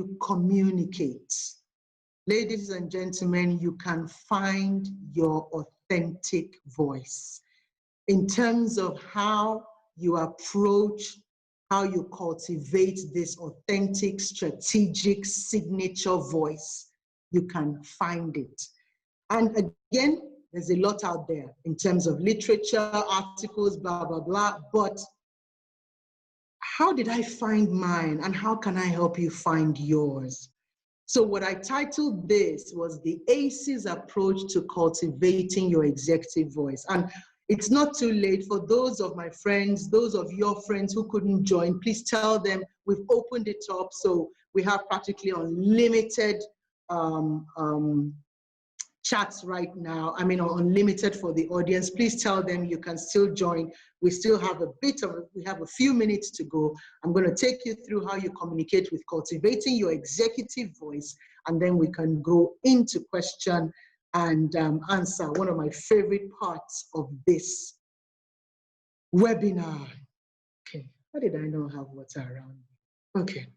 you communicate. Ladies and gentlemen, you can find your authentic voice in terms of how you approach, how you cultivate this authentic, strategic, signature voice. You can find it. And again, there's a lot out there in terms of literature, articles, blah, blah, blah. But how did I find mine, and how can I help you find yours? So what I titled this was the ACEs approach to cultivating your executive voice. And it's not too late for those of my friends, those of your friends who couldn't join, please tell them we've opened it up. So we have practically unlimited chats right now. I mean, unlimited for the audience. Please tell them you can still join. We still have we have a few minutes to go. I'm going to take you through how you communicate with cultivating your executive voice, and then we can go into question and answer, one of my favorite parts of this webinar. Okay, how did I not have water around me? Okay.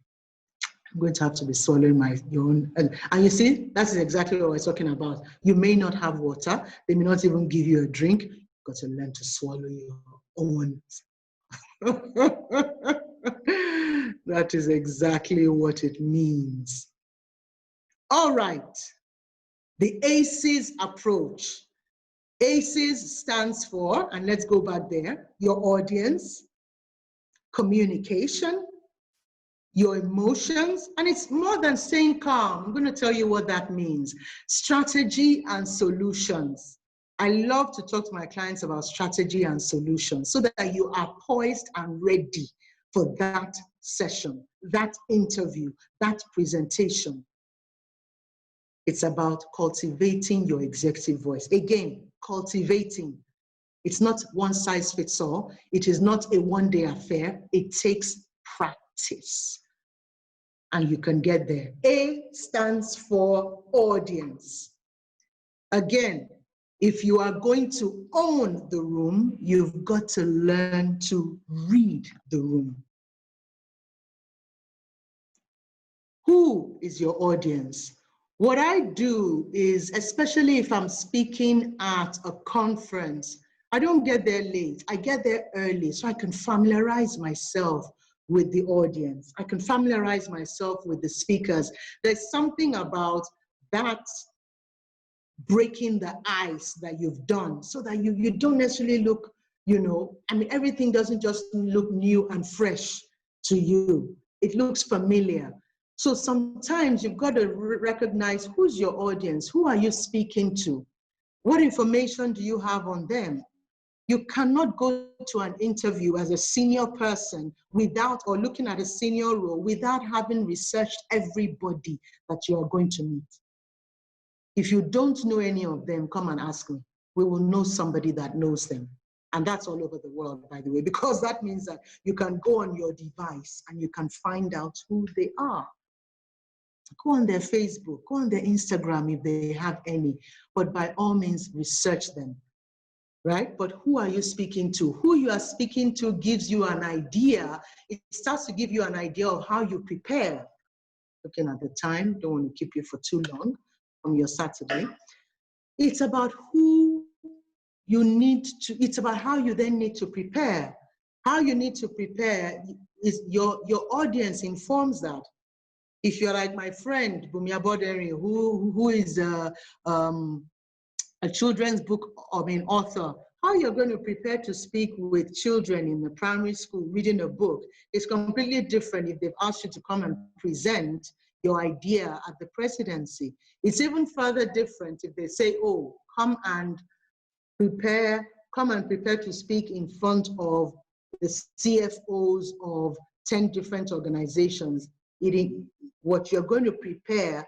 I'm going to have to be swallowing my own. And you see, that's exactly what we're talking about. You may not have water. They may not even give you a drink. You've got to learn to swallow your own. That is exactly what it means. All right. The ACEs approach. ACEs stands for, and let's go back there, your audience, communication, your emotions, and it's more than staying calm. I'm going to tell you what that means. Strategy and solutions. I love to talk to my clients about strategy and solutions so that you are poised and ready for that session, that interview, that presentation. It's about cultivating your executive voice. Again, cultivating. It's not one size fits all. It is not a one-day affair. It takes practice. And you can get there. A stands for audience. Again, if you are going to own the room, you've got to learn to read the room. Who is your audience? What I do is, especially if I'm speaking at a conference, I don't get there late. I get there early so I can familiarize myself with the audience. I can familiarize myself with the speakers. There's something about that breaking the ice that you've done so that you don't necessarily look, I mean, everything doesn't just look new and fresh to you. It looks familiar. So sometimes you've got to recognize who's your audience. Who are you speaking to? What information do you have on them? You cannot go to an interview as a senior person or looking at a senior role without having researched everybody that you are going to meet. If you don't know any of them, come and ask me. We will know somebody that knows them. And that's all over the world, by the way, because that means that you can go on your device and you can find out who they are. Go on their Facebook, go on their Instagram if they have any, but by all means, research them. Right? But who are you speaking to? Who you are speaking to gives you an idea. It starts to give you an idea of how you prepare. Looking at the time, don't want to keep you for too long on your Saturday. It's about who you need to, it's about how you then need to prepare. How you need to prepare is your audience informs that. If you're like my friend, Bumia Boderi, who is a children's book, author, how you're going to prepare to speak with children in the primary school reading a book is completely different if they've asked you to come and present your idea at the presidency. It's even further different if they say, oh, come and prepare to speak in front of the CFOs of 10 different organizations. What you're going to prepare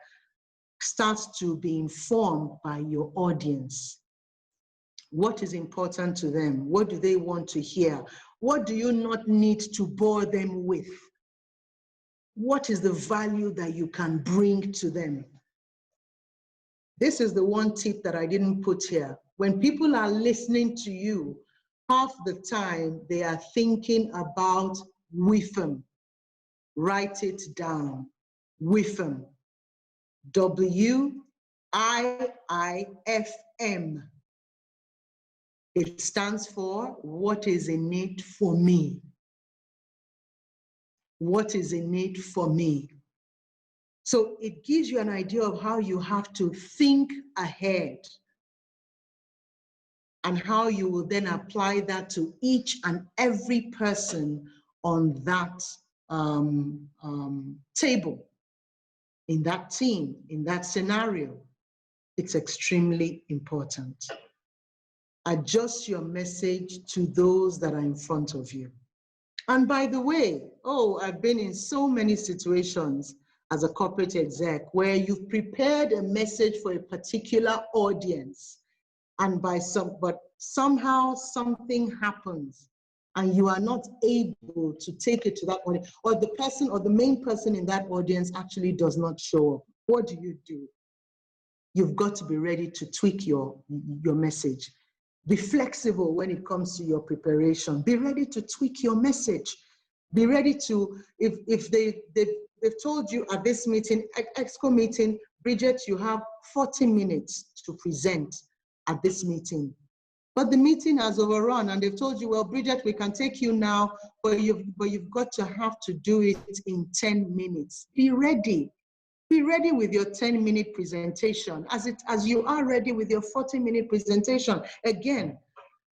starts to be informed by your audience. What is important to them? What do they want to hear? What do you not need to bore them with? What is the value that you can bring to them? This is the one tip that I didn't put here. When people are listening to you, half the time they are thinking about WIFM. Write it down. WIFM. WIIFM. It stands for what is in it for me. What is in it for me? So it gives you an idea of how you have to think ahead and how you will then apply that to each and every person on that table, in that team, in that scenario. It's extremely important. Adjust your message to those that are in front of you. And by the way, I've been in so many situations as a corporate exec where you've prepared a message for a particular audience, but somehow something happens and you are not able to take it to that audience, or the person or the main person in that audience actually does not show up. What do? You've got to be ready to tweak your message. Be flexible when it comes to your preparation. Be ready to tweak your message. Be ready to, if they've told you at this meeting, EXCO meeting, Bridget, you have 40 minutes to present at this meeting. But the meeting has overrun and they've told you, well, Bridget, we can take you now, but you've got to have to do it in 10 minutes. Be ready. Be ready with your 10-minute presentation as you are ready with your 40-minute presentation. Again,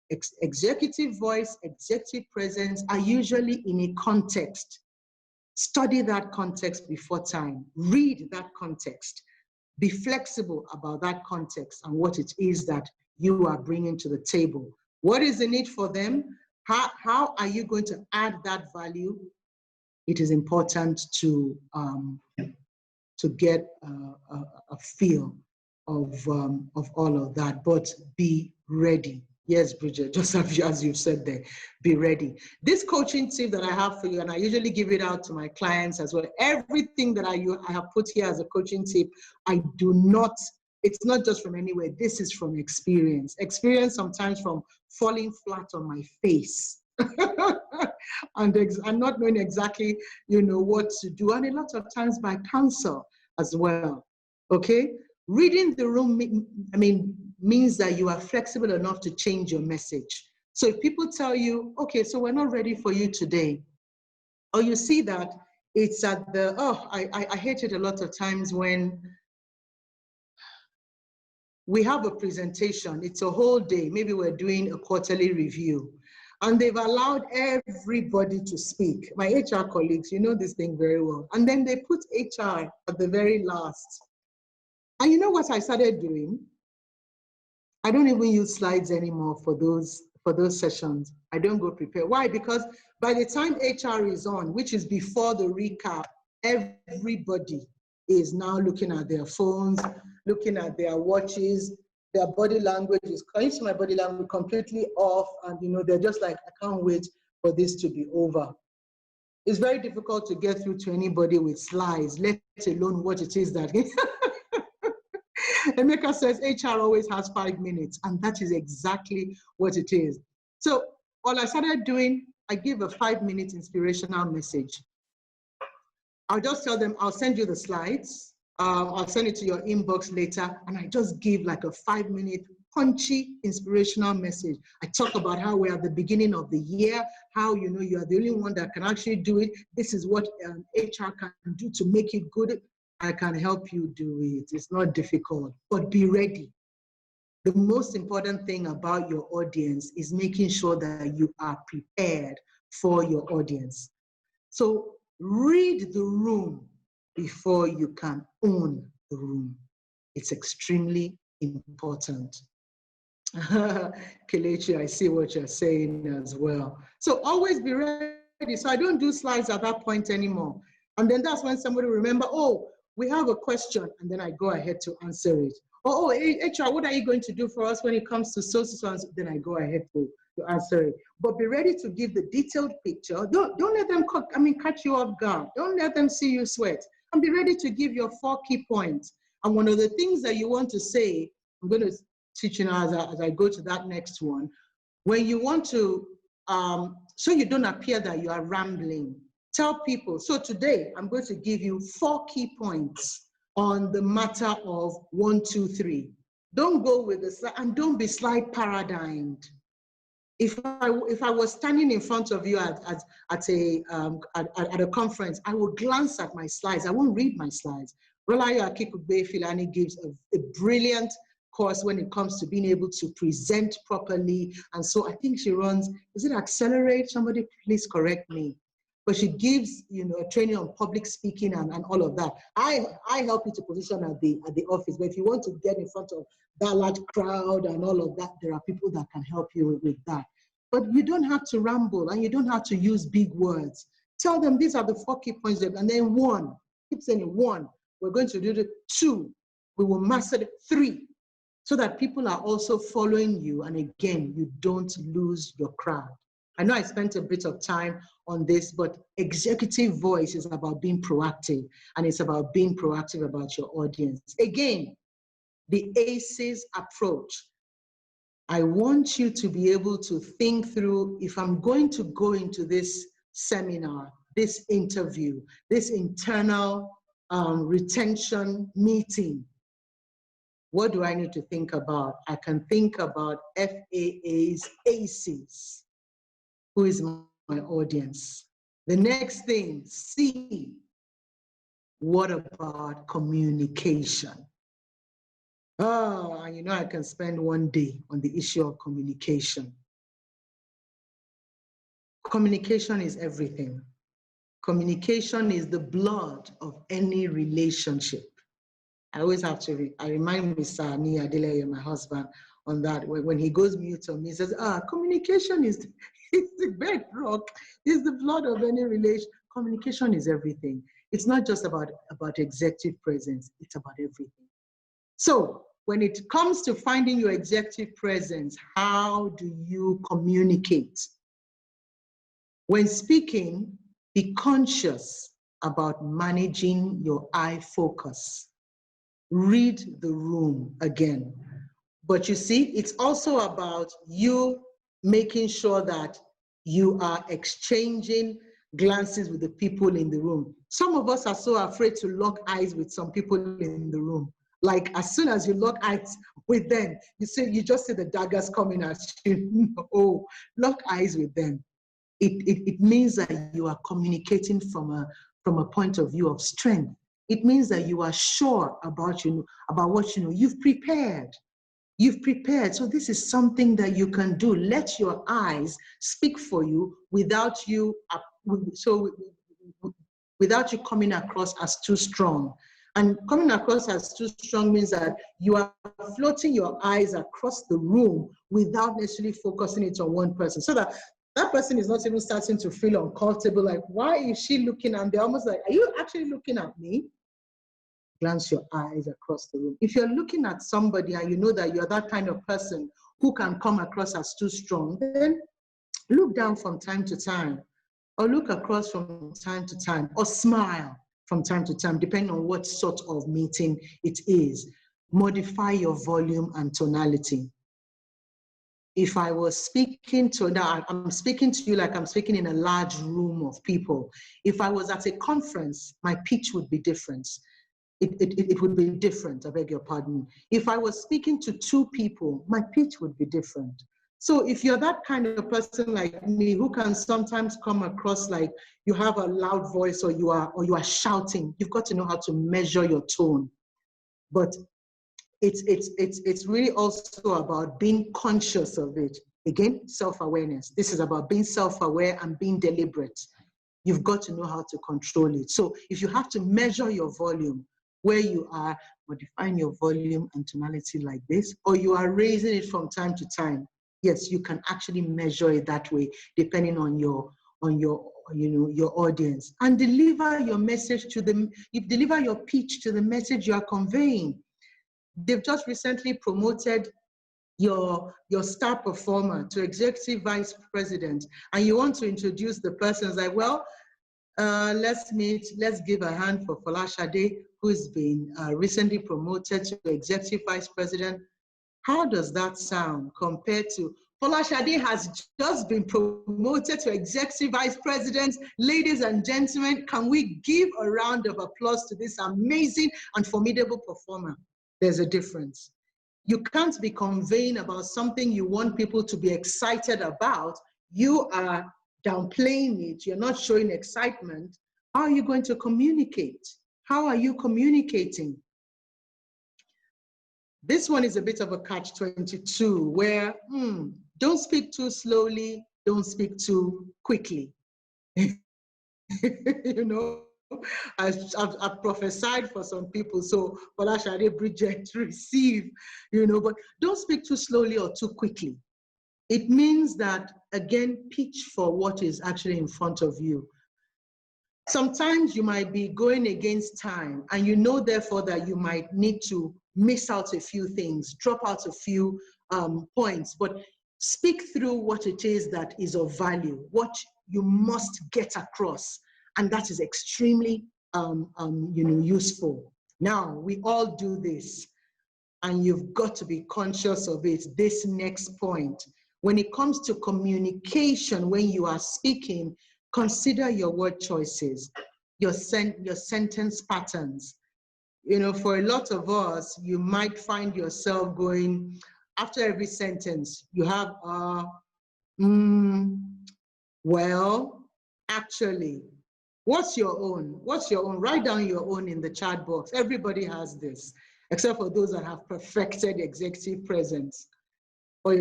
executive voice, executive presence are usually in a context. Study that context before time. Read that context. Be flexible about that context and what it is that you are bringing to the table. What is the need for them? How are you going to add that value? It is important to get a feel of all of that, but be ready. Yes, Bridget, just as you've said there, be ready. This coaching tip that I have for you, and I usually give it out to my clients as well, everything that I have put here as a coaching tip, it's not just from anywhere, this is from experience. Experience sometimes from falling flat on my face. and not knowing exactly, what to do, and a lot of times by counsel as well. Okay, reading the room means that you are flexible enough to change your message. So if people tell you, okay, so we're not ready for you today, or you see that it's at I hate it a lot of times when we have a presentation, it's a whole day, maybe we're doing a quarterly review, and they've allowed everybody to speak. My HR colleagues, you know this thing very well. And then they put HR at the very last. And you know what I started doing? I don't even use slides anymore for those sessions. I don't go prepare. Why? Because by the time HR is on, which is before the recap, everybody is now looking at their phones, looking at their watches. Their body language is, I used to my body language completely off, and they're just like, I can't wait for this to be over. It's very difficult to get through to anybody with slides, let alone what it is that Emeka says HR always has 5 minutes, and that is exactly what it is. So all I started doing, I give a 5-minute inspirational message. I'll just tell them, I'll send you the slides. I'll send it to your inbox later, and I just give like a 5-minute punchy inspirational message. I talk about how we're at the beginning of the year, how you are the only one that can actually do it. This is what HR can do to make it good. I can help you do it. It's not difficult, but be ready. The most important thing about your audience is making sure that you are prepared for your audience. So read the room before you can own the room. It's extremely important. Kelechi, I see what you're saying as well. So always be ready. So I don't do slides at that point anymore. And then that's when somebody remember, oh, we have a question, and then I go ahead to answer it. Oh, HR, what are you going to do for us when it comes to so? Then I go ahead to answer it. But be ready to give the detailed picture. Don't let them catch you off guard. Don't let them see you sweat. And be ready to give your 4 key points. And one of the things that you want to say, I'm going to teach you now as I go to that next one. When you want to, so you don't appear that you are rambling. Tell people. So today, I'm going to give you 4 key points on the matter of 1, 2, 3. Don't go with the slide, and don't be slide paradigmed. If I was standing in front of you at a conference, I would glance at my slides. I won't read my slides. Rolayo Akikugbe Filani gives a brilliant course when it comes to being able to present properly. And so I think she runs, is it Accelerate? Somebody please correct me. But she gives, you know, a training on public speaking and all of that. I help you to position at the office, but if you want to get in front of that large crowd and all of that, there are people that can help you with that. But you don't have to ramble and you don't have to use big words. Tell them these are the 4 key points, and then 1, keep saying 1, we're going to do the 2, we will master the 3, so that people are also following you, and again, you don't lose your crowd. I know I spent a bit of time on this, but executive voice is about being proactive, and it's about being proactive about your audience. Again, the ACEs approach. I want you to be able to think through, if I'm going to go into this seminar, this interview, this internal retention meeting, what do I need to think about? I can think about FAA's ACEs. Who is my audience? The next thing, C, what about communication? Oh, you know, I can spend one day on the issue of communication. Communication is everything. Communication is the blood of any relationship. I always have to, I remind Mr. Ani Adeleye, my husband, on that. When he goes mute on me, he says, communication is the bedrock, is the blood of any relation. Communication is everything. It's not just about executive presence, it's about everything. So when it comes to finding your executive presence, how do you communicate? When speaking, be conscious about managing your eye focus. Read the room again. But you see, it's also about you making sure that you are exchanging glances with the people in the room. Some of us are so afraid to lock eyes with some people in the room. Like as soon as you lock eyes with them, you just see the daggers coming at you. Oh, lock eyes with them. It means that you are communicating from a point of view of strength. It means that you are sure about what you know. You've prepared. You've prepared. So this is something that you can do. Let your eyes speak for you without you coming across as too strong. And coming across as too strong means that you are floating your eyes across the room without necessarily focusing it on one person. So that person is not even starting to feel uncomfortable, like, why is she looking? And they're almost like, are you actually looking at me? Glance your eyes across the room. If you're looking at somebody and you know that you're that kind of person who can come across as too strong, then look down from time to time, or look across from time to time, or smile from time to time, depending on what sort of meeting it is. Modify your volume and tonality. If I was speaking to, now I'm speaking to you like I'm speaking in a large room of people. If I was at a conference, my pitch would be different. It would be different, I beg your pardon. If I was speaking to 2 people, my pitch would be different. So if you're that kind of person like me, who can sometimes come across like you have a loud voice or you are shouting, you've got to know how to measure your tone. But it's really also about being conscious of it. Again, self-awareness. This is about being self-aware and being deliberate. You've got to know how to control it. So if you have to measure your volume, where you are modifying your volume and tonality like this, or you are raising it from time to time, yes, you can actually measure it that way, depending on your audience, and deliver your message to them. You deliver your pitch to the message you are conveying. They've just recently promoted your star performer to executive vice president, and you want to introduce the person. It's like, well, let's give a hand for Folashade, who's been recently promoted to executive vice president. How does that sound compared to Folashade has just been promoted to Executive Vice President. Ladies and gentlemen, can we give a round of applause to this amazing and formidable performer? There's a difference. You can't be conveying about something you want people to be excited about. You are downplaying it. You're not showing excitement. How are you going to communicate? How are you communicating? This one is a bit of a catch-22 where don't speak too slowly, don't speak too quickly. You know, I've prophesied for some people, so Folashade, Bridget, receive, you know, but don't speak too slowly or too quickly. It means that, again, pitch for what is actually in front of you. Sometimes you might be going against time and you know, therefore, that you might need to miss out a few things, drop out a few points, but speak through what it is that is of value, what you must get across. And that is extremely useful. Now, we all do this and you've got to be conscious of it. This next point, when it comes to communication, when you are speaking, consider your word choices, your sentence patterns. You know, for a lot of us, you might find yourself going, after every sentence, you have, well, actually. What's your own? What's your own? Write down your own in the chat box. Everybody has this, except for those that have perfected executive presence. Or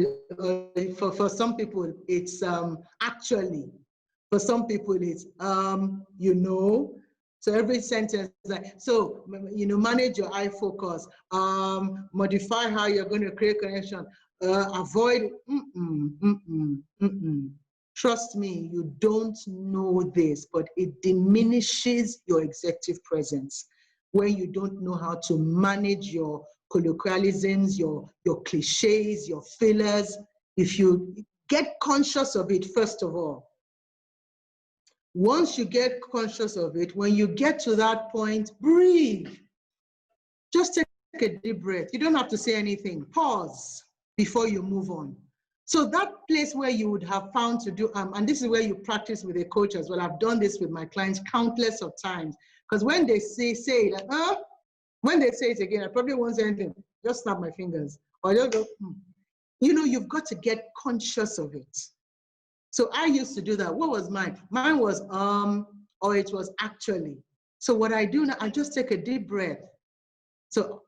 for some people, it's actually. For some people, it's, you know. So every sentence, so, you know, manage your eye focus, modify how you're going to create connection, avoid, Trust me, you don't know this, but it diminishes your executive presence when you don't know how to manage your colloquialisms, your cliches, your fillers. If you get conscious of it, first of all, once you get conscious of it, when you get to that point, breathe. Just take a deep breath. You don't have to say anything. Pause before you move on. So that place where you would have found to do, and this is where you practice with a coach as well. I've done this with my clients countless of times. Because when they say it, when they say it again, I probably won't say anything. Just snap my fingers. Or just go, You know, you've got to get conscious of it. So I used to do that. What was mine? Mine was, or it was actually. So what I do now, I just take a deep breath. So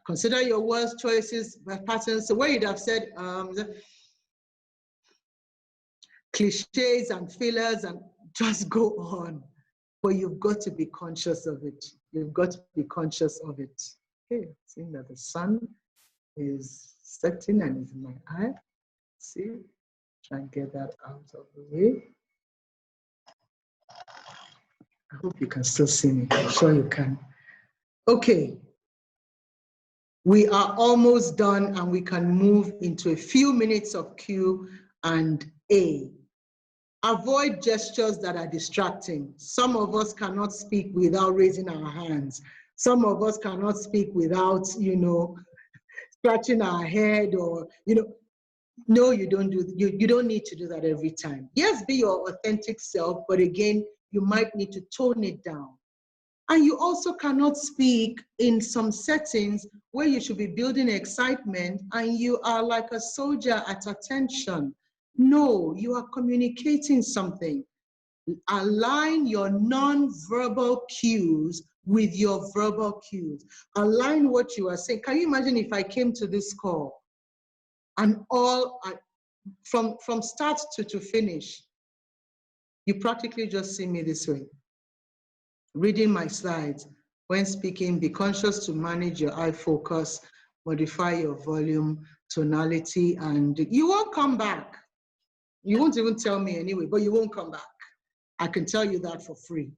consider your words, choices, patterns. So where you'd have said, cliches and fillers and just go on. But you've got to be conscious of it. You've got to be conscious of it. Okay, seeing that the sun is setting and is in my eye. See, try and get that out of the way. I hope you can still see me. I'm sure you can. Okay. We are almost done and we can move into a few minutes of Q&A. Avoid gestures that are distracting. Some of us cannot speak without raising our hands. Some of us cannot speak without, you know, scratching our head or, you know, no, you don't need to do that every time. Yes, be your authentic self, but again, you might need to tone it down. And you also cannot speak in some settings where you should be building excitement and you are like a soldier at attention. No, you are communicating something. Align your non-verbal cues with your verbal cues. Align what you are saying. Can you imagine if I came to this call and from start to finish, you practically just see me this way. Reading my slides. When speaking, be conscious to manage your eye focus, modify your volume, tonality, and you won't come back. You won't even tell me anyway, but you won't come back. I can tell you that for free.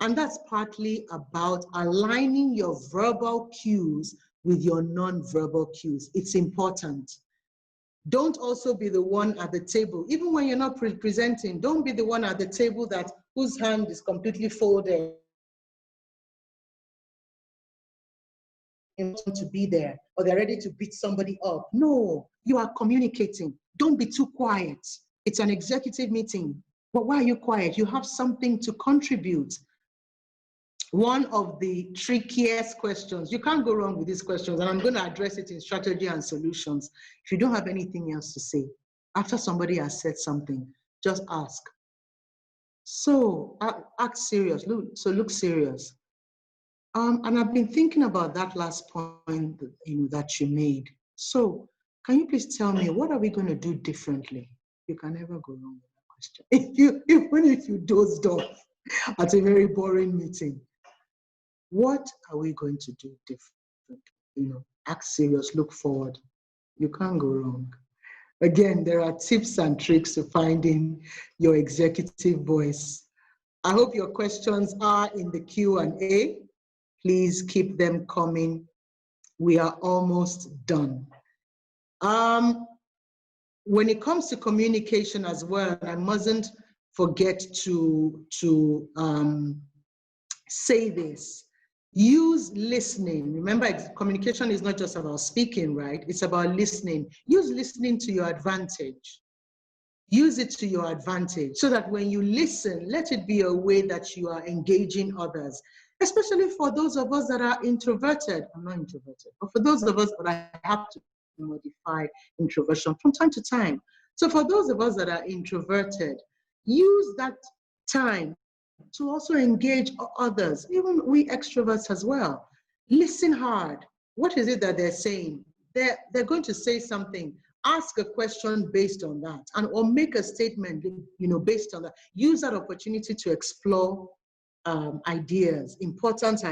And that's partly about aligning your verbal cues with your non-verbal cues. It's important. Don't also be the one at the table, even when you're not presenting, don't be the one at the table whose hand is completely folded to be there, or they're ready to beat somebody up. No, you are communicating. Don't be too quiet. It's an executive meeting. But why are you quiet? You have something to contribute. One of the trickiest questions, you can't go wrong with these questions, and I'm going to address it in strategy and solutions. If you don't have anything else to say, after somebody has said something, just ask. So act serious, look serious. And I've been thinking about that last point that you made. So can you please tell me, what are we going to do differently? You can never go wrong with that question. Even if you dozed off at a very boring meeting, what are we going to do different? Act serious, look forward. You can't go wrong. Again, there are tips and tricks to finding your executive voice. I hope your questions are in the Q&A. Please keep them coming. We are almost done. When it comes to communication as well, I mustn't forget to say this. Use listening. Remember, communication is not just about speaking, right? It's about listening. Use listening to your advantage. Use it to your advantage so that when you listen, let it be a way that you are engaging others, especially for those of us that are introverted. I'm not introverted, but for those of us that I have to modify introversion from time to time. So for those of us that are introverted, use that time to also engage others, even we extroverts as well. Listen hard. What is it that they're saying? They're going to say something. Ask a question based on that, or make a statement, based on that. Use that opportunity to explore ideas, important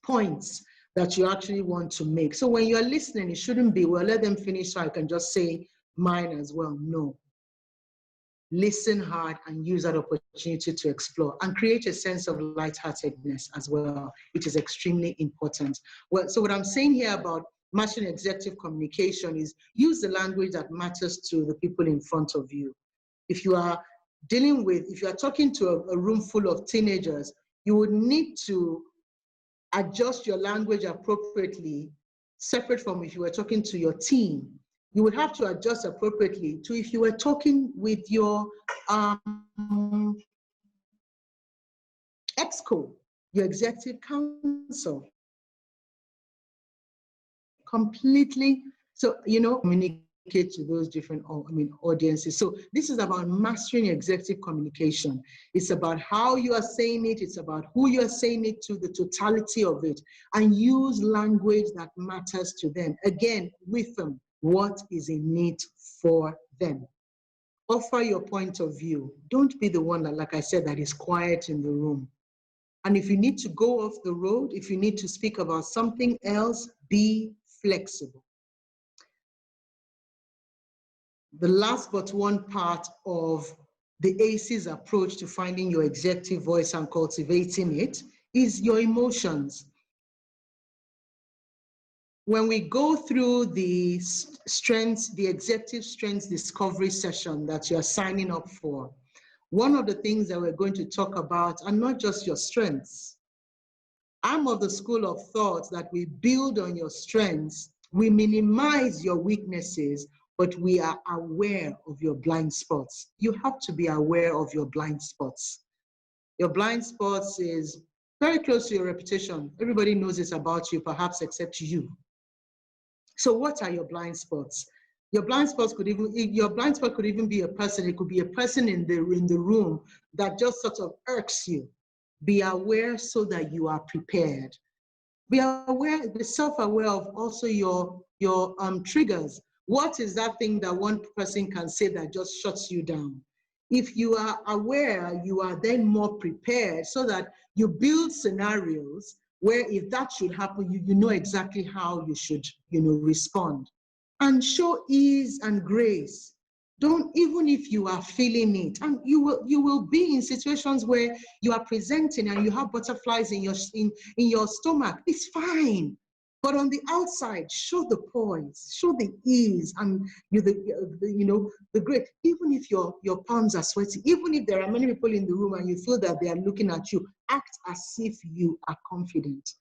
points that you actually want to make. So when you're listening, it shouldn't be, well, let them finish so I can just say mine as well. No. Listen hard and use that opportunity to explore and create a sense of lightheartedness as well. It is extremely important. Well, so what I'm saying here about mastering executive communication is use the language that matters to the people in front of you. If you are talking to a room full of teenagers, you would need to adjust your language appropriately, separate from if you were talking to your team. You would have to adjust appropriately to if you were talking with your EXCO, your executive council. Completely, so, communicate to those different audiences. So this is about mastering executive communication. It's about how you are saying it. It's about who you are saying it to, the totality of it, and use language that matters to them. Again, with them, what is in it for them. Offer your point of view. Don't be the one that, like I said, that is quiet in the room. And if you need to go off the road, if you need to speak about something else, be flexible. The last but one part of the ACE's approach to finding your executive voice and cultivating it is your emotions. When we go through the executive strengths discovery session that you're signing up for, one of the things that we're going to talk about are not just your strengths. I'm of the school of thought that we build on your strengths, we minimize your weaknesses, but we are aware of your blind spots. You have to be aware of your blind spots. Your blind spots is very close to your reputation. Everybody knows it's about you, perhaps except you. So what are your blind spots? Your blind spot could even be a person. It could be a person in the room that just sort of irks you. Be aware so that you are prepared. Be self-aware of also your triggers. What is that thing that one person can say that just shuts you down? If you are aware, you are then more prepared so that you build scenarios where if that should happen, you know exactly how you should, respond. And show ease and grace. Don't, even if you are feeling it, and you will be in situations where you are presenting and you have butterflies in your stomach. It's fine. But on the outside, show the poise, show the ease, and the grace. Even if your palms are sweaty, even if there are many people in the room and you feel that they are looking at you, act as if you are confident.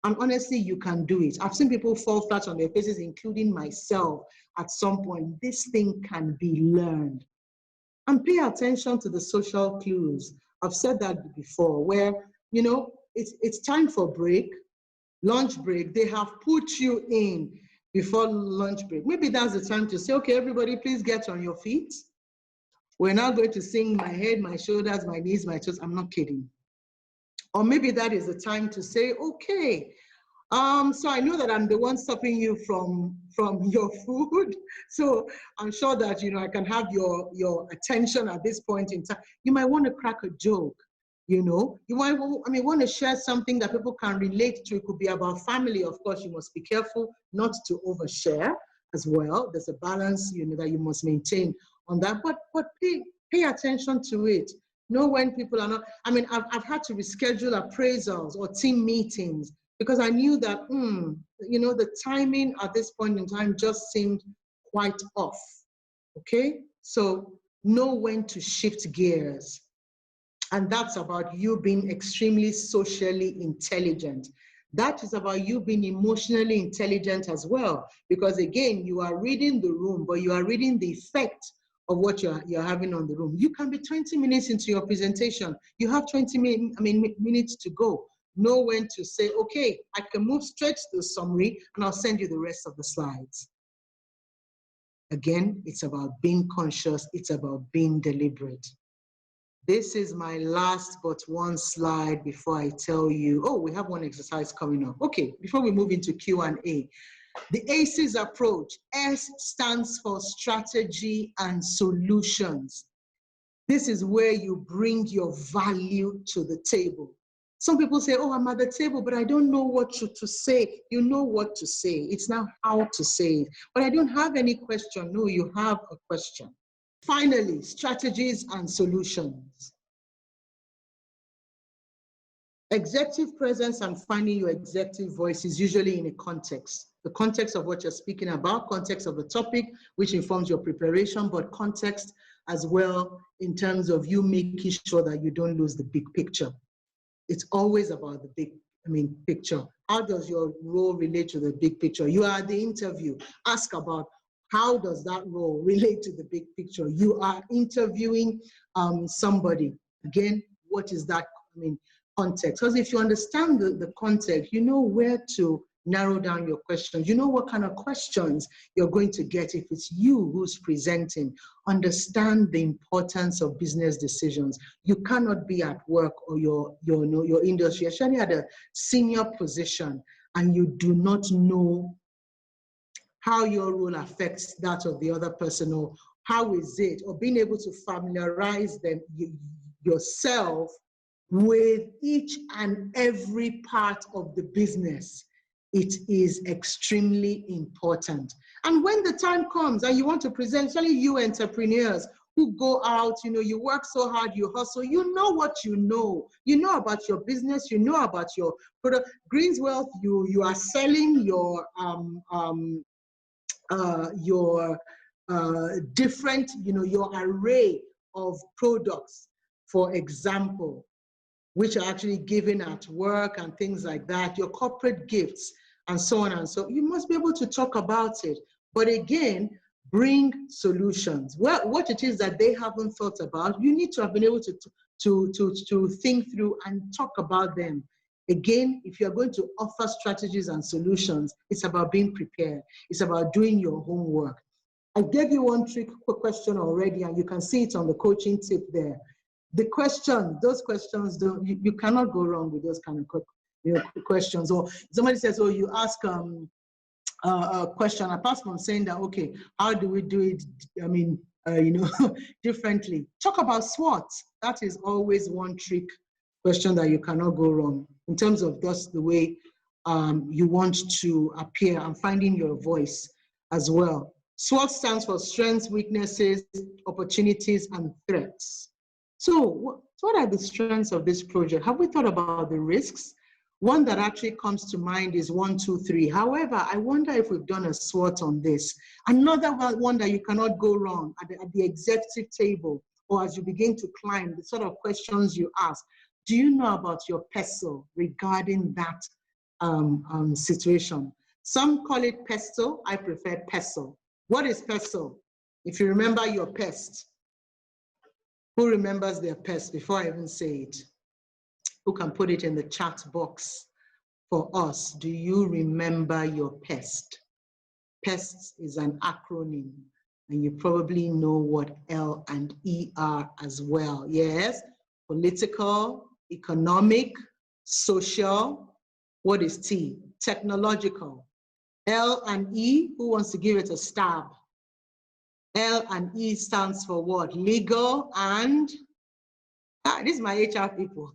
And honestly, you can do it. I've seen people fall flat on their faces, including myself at some point. This thing can be learned. And pay attention to the social clues. I've said that before, where, it's time for break, lunch break. They have put you in before lunch break. Maybe that's the time to say, okay, everybody, please get on your feet. We're now going to sing my head, my shoulders, my knees, my toes. I'm not kidding. Or maybe that is the time to say, okay, so I know that I'm the one stopping you from your food. So I'm sure that, I can have your attention at this point in time. You might want to crack a joke, you might want to share something that people can relate to. It could be about family. Of course, you must be careful not to overshare as well. There's a balance, that you must maintain on that, but pay attention to it. Know when people are not, I've had to reschedule appraisals or team meetings because I knew that, the timing at this point in time just seemed quite off, okay? So know when to shift gears. And that's about you being extremely socially intelligent. That is about you being emotionally intelligent as well. Because again, you are reading the room, but you are reading the effect of what you're having on the room. You can be 20 minutes into your presentation. You have 20 minutes to go. Know when to say, okay, I can move straight to the summary and I'll send you the rest of the slides. Again, it's about being conscious. It's about being deliberate. This is my last but one slide before I tell you, we have one exercise coming up. Okay, before we move into Q&A. The ACEs approach. S stands for strategy and solutions. This is where you bring your value to the table. Some people say, I'm at the table, but I don't know what to say. You know what to say. It's now how to say it. But I don't have any question. No, you have a question. Finally, strategies and solutions. Executive presence and finding your executive voice is usually in a context. The context of what you're speaking about, context of the topic, which informs your preparation, but context as well in terms of you making sure that you don't lose the big picture. It's always about the big picture. How does your role relate to the big picture? You are the interview. Ask about how does that role relate to the big picture? You are interviewing somebody. Again, what is that context? Because if you understand the context, you know where to narrow down your questions. You know what kind of questions you're going to get if it's you who's presenting. Understand the importance of business decisions. You cannot be at work or your industry, especially at a senior position, and you do not know how your role affects that of the other person, or how is it, or being able to familiarize yourself with each and every part of the business. It is extremely important. And when the time comes and you want to present, especially you entrepreneurs who go out, you work so hard, you hustle, you know what you know. You know about your business, you know about your product. Green's Wealth, you are selling your different, your array of products, for example, which are actually given at work and things like that, your corporate gifts and so on and so. You must be able to talk about it. But again, bring solutions. What it is that they haven't thought about, you need to have been able to think through and talk about them. Again, if you're going to offer strategies and solutions, it's about being prepared. It's about doing your homework. I gave you one trick question already, and you can see it on the coaching tip there. The question, those questions, you cannot go wrong with those kind of questions. Or somebody says, you ask a question, apart from saying that, okay, how do we do it, differently? Talk about SWOT. That is always one trick question that you cannot go wrong in terms of just the way you want to appear and finding your voice as well. SWOT stands for strengths, weaknesses, opportunities, and threats. So what are the strengths of this project? Have we thought about the risks? One that actually comes to mind is 1, 2, 3. However, I wonder if we've done a SWOT on this. Another one that you cannot go wrong at the executive table, or as you begin to climb, the sort of questions you ask. Do you know about your PESO regarding that situation. Some call it pesto. I prefer peso. What is peso? If you remember your pest, who remembers their pest before I even say it? Who can put it in the chat box for us? Do you remember your pest? PEST is an acronym, and you probably know what L and E are as well. Yes, political, economic, social. What is T? Technological. L and E, who wants to give it a stab? L and E stands for what? Legal and, this is my HR people.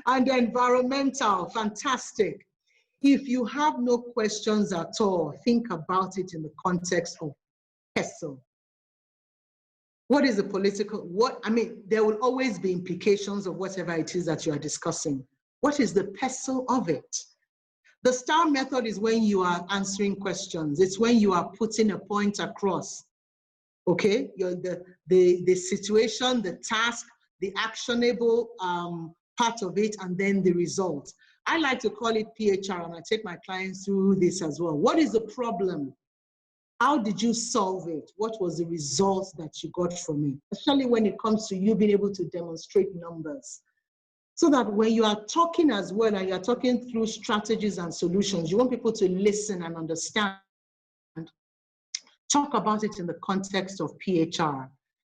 And environmental, fantastic. If you have no questions at all, think about it in the context of peso. What is the political, there will always be implications of whatever it is that you are discussing. What is the peso of it? The STAR method is when you are answering questions. It's when you are putting a point across. Okay, the situation, the task, the actionable part of it, and then the result. I like to call it PHR, and I take my clients through this as well. What is the problem? How did you solve it? What was the result that you got from it? Especially when it comes to you being able to demonstrate numbers. So that when you are talking as well, and you're talking through strategies and solutions, you want people to listen and understand. Talk about it in the context of PHR.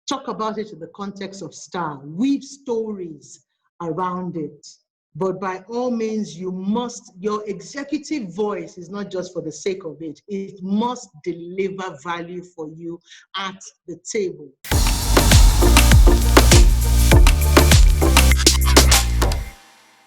Talk about it in the context of STAR. Weave stories around it. But by all means, your executive voice is not just for the sake of it. It must deliver value for you at the table.